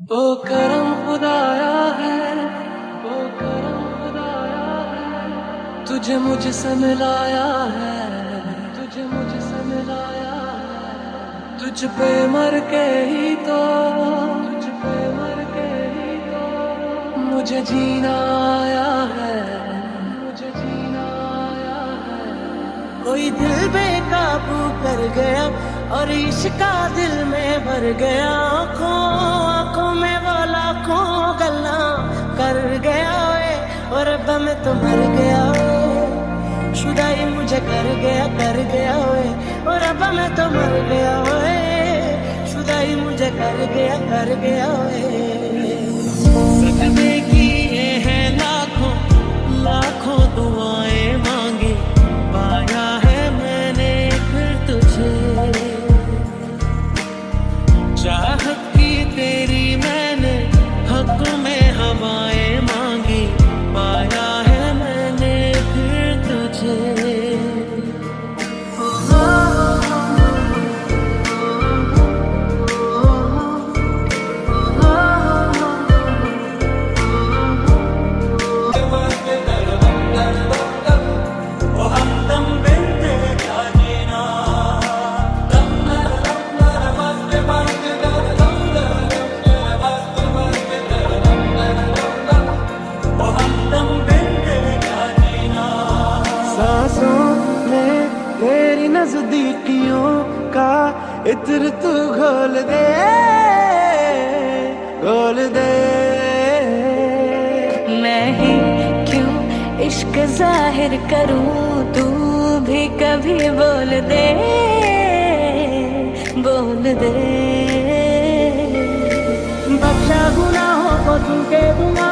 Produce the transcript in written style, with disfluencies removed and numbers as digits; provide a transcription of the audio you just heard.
वो करम खुदाया है, वो करम खुदाया है, तुझे मुझसे मिलाया है, तुझे मुझसे मिलाया है। तुझ पे मर के ही तो, तुझ पे मर के ही तो मुझे जीना आया है, मुझे जीना आया है। कोई दिल बेकाबू कर गया और इश्का दिल में भर गया। आंखों में वो लाखों गल्ला कर गया वे, और अब मैं तो मर गया वे। शुदाई मुझे कर गया वे, और अब मैं तो मर गया वे। शुदाई मुझे कर गया वे। सजदे किए हैं लाखों लाखों दुआएं मांगी, पाया है मैंने फिर तुझे। चाहत की तेरी मैंने हक में हवाएं मांगी, पाया है मैंने फिर तुझे। सांसों में तेरी नजदीकियों का इत्र तू घोल दे, घोल दे। मैं ही क्यों इश्क जाहिर करूं, तू भी कभी बोल दे, बोल दे। बख्शा गुनाहों को तू के दूंगा,